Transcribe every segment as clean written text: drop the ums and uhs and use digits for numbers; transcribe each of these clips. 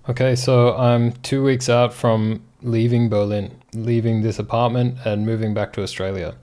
Okay, so I'm 2 weeks out from leaving Berlin, leaving this apartment and moving back to Australia.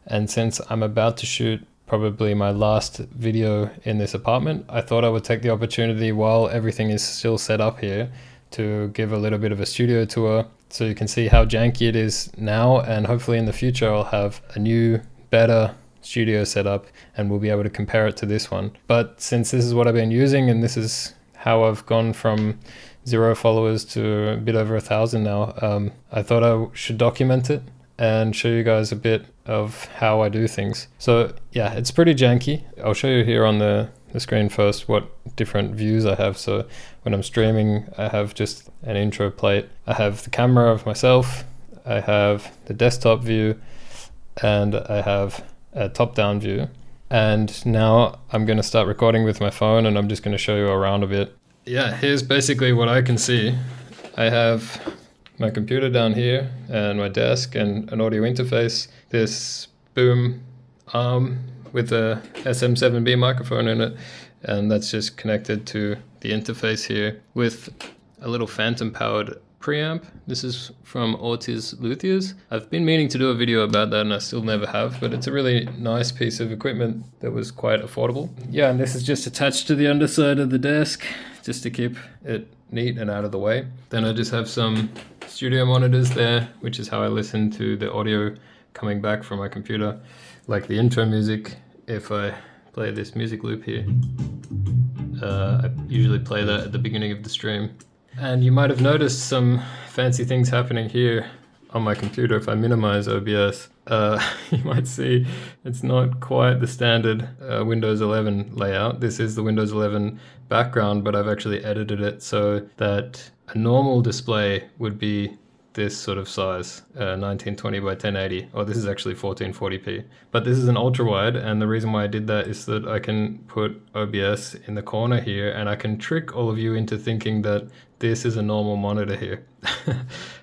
And since I'm about to shoot probably my last video in this apartment, I thought I would take the opportunity while everything is still set up here to give a little bit of a studio tour so you can see how janky it is now, and hopefully in the future I'll have a new, better studio set up and we'll be able to compare it to this one. But since this is what I've been using and this is how I've gone from 0 followers to a bit over 1,000 now, I thought I should document it and show you guys a bit of how I do things. So yeah, it's pretty janky. I'll show you here on the screen first what different views I have. So when I'm streaming, I have just an intro plate. I have the camera of myself, I have the desktop view, and I have a top-down view. And now I'm going to start recording with my phone, and I'm just going to show you around a bit. Yeah, here's basically what I can see. I have my computer down here and my desk and an audio interface, this boom arm with a SM7B microphone in it, and that's just connected to the interface here with a little phantom powered preamp. This is from Ortiz Luthiers. I've been meaning to do a video about that and I still never have, but it's a really nice piece of equipment that was quite affordable. Yeah, and this is just attached to the underside of the desk just to keep it neat and out of the way. Then I just have some studio monitors there, which is how I listen to the audio coming back from my computer, like the intro music. If I play this music loop here, I usually play that at the beginning of the stream. And you might have noticed some fancy things happening here on my computer. If I minimize OBS, you might see it's not quite the standard Windows 11 layout. This is the Windows 11 background, but I've actually edited it so that a normal display would be this sort of size, 1920 by 1080, or this is actually 1440p. But this is an ultra wide, and the reason why I did that is that I can put OBS in the corner here, and I can trick all of you into thinking that this is a normal monitor here.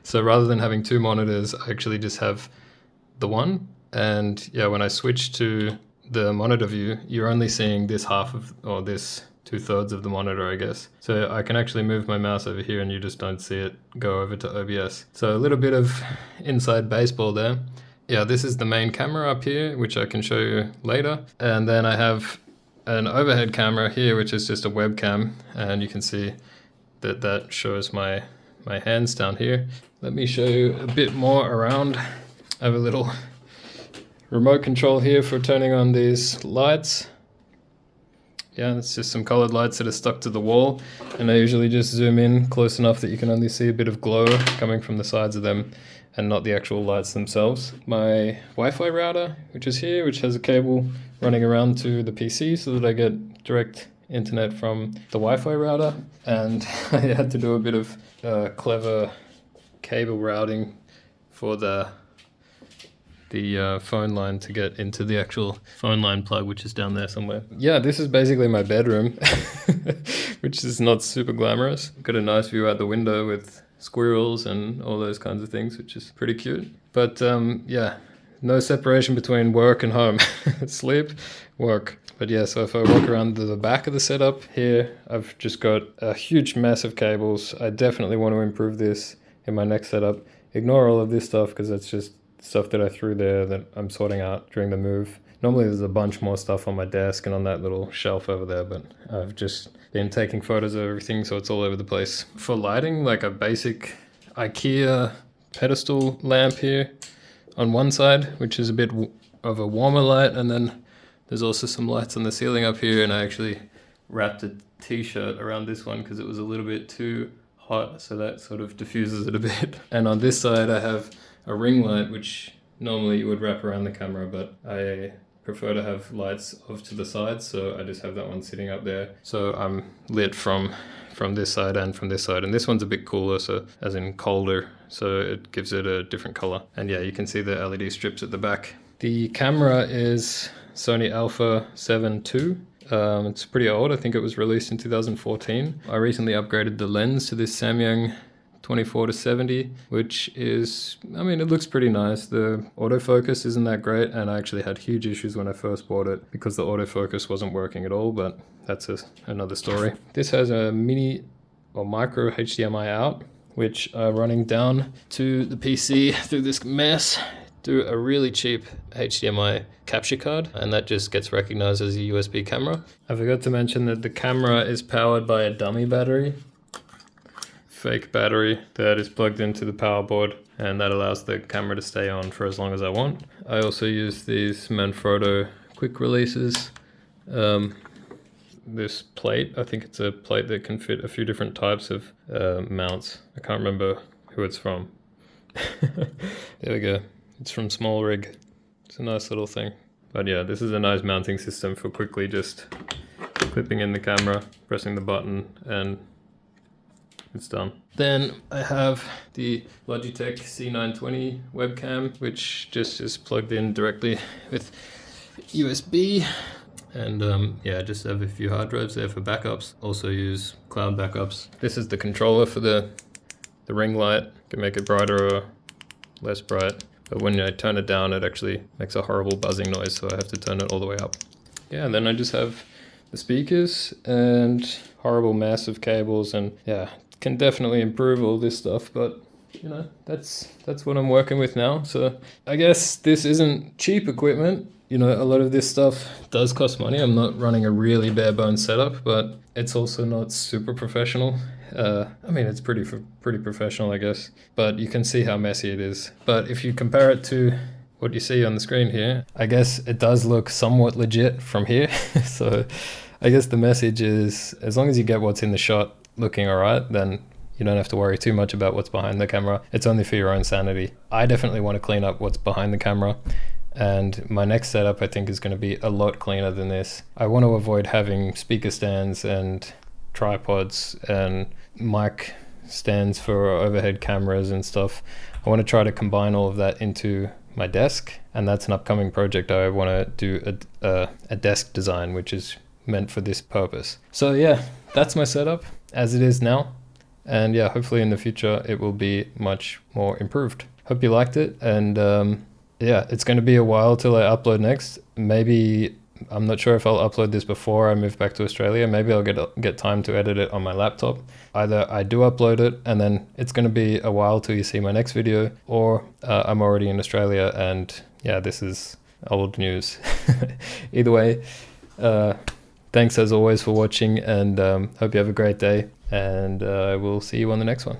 So rather than having two monitors, I actually just have the one. And yeah, when I switch to the monitor view, you're only seeing this half of, or this 2/3 of the monitor, I guess. So I can actually move my mouse over here and you just don't see it go over to OBS. So a little bit of inside baseball there. Yeah, this is the main camera up here, which I can show you later. And then I have an overhead camera here, which is just a webcam. And you can see that that shows my hands down here. Let me show you a bit more around. I have a little remote control here for turning on these lights. Yeah, it's just some colored lights that are stuck to the wall, and I usually just zoom in close enough that you can only see a bit of glow coming from the sides of them and not the actual lights themselves. My Wi-Fi router, which is here, which has a cable running around to the PC so that I get direct internet from the Wi-Fi router, and I had to do a bit of clever cable routing for the phone line to get into the actual phone line plug, which is down there somewhere. Yeah, this is basically my bedroom, which is not super glamorous. Got a nice view out the window with squirrels and all those kinds of things, which is pretty cute. But yeah, no separation between work and home. Sleep, work. But yeah, so if I walk around to the back of the setup here, I've just got a huge mess of cables. I definitely want to improve this in my next setup. Ignore all of this stuff because that's just stuff that I threw there that I'm sorting out during the move. Normally there's a bunch more stuff on my desk and on that little shelf over there, but I've just been taking photos of everything, so it's all over the place. For lighting, like a basic IKEA pedestal lamp here on one side, which is a bit of a warmer light, and then there's also some lights on the ceiling up here, and I actually wrapped a t-shirt around this one because it was a little bit too hot, so that sort of diffuses it a bit. And on this side I have a ring light, which normally you would wrap around the camera, but I prefer to have lights off to the sides, so I just have that one sitting up there. So I'm lit from this side and from this side, and this one's a bit cooler, so as in colder, so it gives it a different color. And yeah, you can see the LED strips at the back. The camera is Sony Alpha 7 II. It's pretty old. I think it was released in 2014. I recently upgraded the lens to this Samyang 24-70, which is, I mean, it looks pretty nice. The autofocus isn't that great, and I actually had huge issues when I first bought it because the autofocus wasn't working at all, but that's another story. This has a mini or micro HDMI out, which are running down to the PC through this mess, through a really cheap HDMI capture card, and that just gets recognized as a USB camera. I forgot to mention that the camera is powered by a dummy battery, fake battery that is plugged into the power board, and that allows the camera to stay on for as long as I want. I also use these Manfrotto quick releases. This plate, I think it's a plate that can fit a few different types of mounts. I can't remember who it's from. There we go. It's from Small Rig. It's a nice little thing. But yeah, this is a nice mounting system for quickly just clipping in the camera, pressing the button, and it's done. Then I have the Logitech C920 webcam, which just is plugged in directly with USB. And yeah, just have a few hard drives there for backups. Also use cloud backups. This is the controller for the ring light. You can make it brighter or less bright. But when I turn it down, it actually makes a horrible buzzing noise, so I have to turn it all the way up. Yeah, and then I just have the speakers and horrible mess of cables, and yeah, can definitely improve all this stuff, but you know, that's what I'm working with now. So I guess this isn't cheap equipment. You know, a lot of this stuff does cost money. I'm not running a really bare bones setup, but it's also not super professional. I mean, it's pretty professional, I guess, but you can see how messy it is. But if you compare it to what you see on the screen here, I guess it does look somewhat legit from here. So I guess the message is, as long as you get what's in the shot looking all right, then you don't have to worry too much about what's behind the camera. It's only for your own sanity. I definitely want to clean up what's behind the camera. And my next setup, I think, is going to be a lot cleaner than this. I want to avoid having speaker stands and tripods and mic stands for overhead cameras and stuff. I want to try to combine all of that into my desk, and that's an upcoming project. I want to do a desk design, which is meant for this purpose. So yeah, that's my setup as it is now. And yeah, hopefully in the future it will be much more improved. Hope you liked it, and yeah, it's going to be a while till I upload next. Maybe, I'm not sure if I'll upload this before I move back to Australia. Maybe I'll get time to edit it on my laptop. Either I do upload it and then it's going to be a while till you see my next video, or I'm already in Australia and yeah, this is old news. Either way, thanks as always for watching, and hope you have a great day, and we'll see you on the next one.